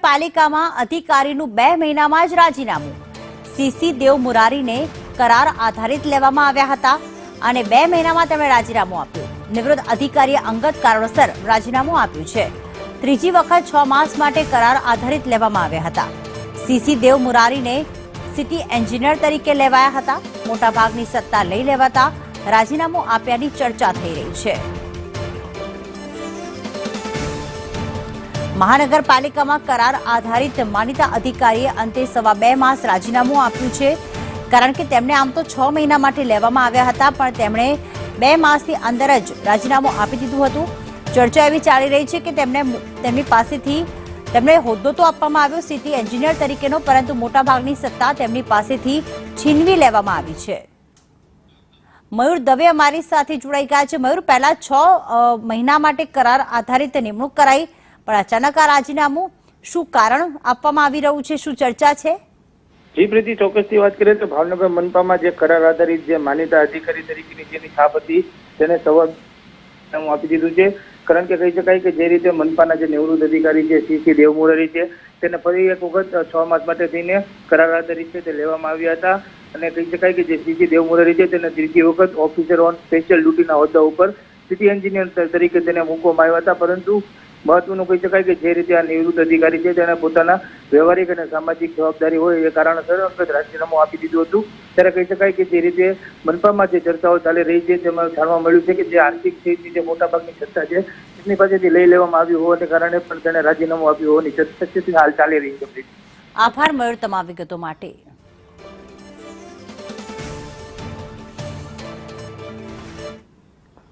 મહાનગરપાલિકામાં અધિકારીનું 2 મહિનામાં જ રાજીનામું। સીસી દેવ મુરારીને કરાર આધારિત લેવામાં આવ્યા હતા અને 2 મહિનામાં તેમણે રાજીનામું આપ્યું। નિવૃત્ત અધિકારીએ અંગત કારણોસર રાજીનામું આપ્યું છે। ત્રીજી વખત 6 માસ માટે કરાર આધારિત લેવામાં આવ્યા હતા। સીસી દેવ મુરારીને સિટી એન્જિનિયર તરીકે લેવાયા હતા। મોટાભાગની સત્તા લઈ લેવાતા રાજીનામું આપ્યાની ચર્ચા થઈ રહી છે। મહાનગરપાલિકામાં કરાર આધારિત માનીતા અધિકારીએ અંતે 2.5 માસ રાજીનામું આપ્યું છે, કારણ કે તેમને આમ તો 6 મહિના માટે લેવામાં આવ્યા હતા, પણ તેમણે 2 માસની અંદર જ રાજીનામું આપી દીધું હતું। ચર્ચા એવી ચાલી રહી છે કે તેમની પાસેથી તેમને હોદ્દો તો આપવામાં આવ્યો સિટી એન્જિનિયર તરીકેનો, પરંતુ મોટાભાગની સત્તા તેમની પાસેથી છીનવી લેવામાં આવી છે। મયુર દવે અમારી સાથે જોડાઈ ગયા છે। મયુર, પહેલા 6 મહિના માટે કરાર આધારિત નિમણૂક કરાઈ, પણ અચાનક આ રાજીનામું, શું કારણ આપવામાં આવી રહ્યું છે, શું ચર્ચા છે? જી પ્રીતિ, ચોક્કસથી વાત કરીએ તો ભાવનગર મનપામાં જે કરાર આધારિત જે માન્યતા અધિકારી તરીકેની જેની છાપ હતી તેને રાજીનામું આપી દીધું છે। કારણ કે કહી શકાય કે જે રીતે મનપાના જે નિવૃત્ત અધિકારી છે સીસી દેવ મુરારી છે તેને ફરી એક વખત 6 માસ માટે થઈને કરાર આધારિત છે તે લેવામાં આવ્યા હતા અને કહી શકાય કે જે સીસી દેવ મુરારી છે તેને ત્રીજી વખત ઓફિસર ઓન સ્પેશિયલ ડ્યુટીના હોદ્દા ઉપર સિટી એન્જિનિયર તરીકે તેને મૂકવામાં આવ્યા હતા। પરંતુ મહત્વનું કહી શકાય કે જે રીતે આ નિવૃત્ત અધિકારી છે તેને પોતાના વ્યવહારિક અને સામાજિક જવાબદારી હોય એ કારણસર અંગત રાજીનામું આપી દીધું હતું। ત્યારે કહી શકાય કે જે રીતે મનપામાં જે ચર્ચાઓ ચાલી રહી છે તેમાં જાણવા મળ્યું છે કે જે આર્થિક સ્થિતિ જે મોટાભાગની સત્તા છે તેની પાસેથી લઈ લેવામાં આવ્યું હોવાને કારણે પણ તેણે રાજીનામું આપ્યું હોવાની ચર્ચા હાલ ચાલી રહી છે। આભાર મયુર તમામ વિગતો માટે।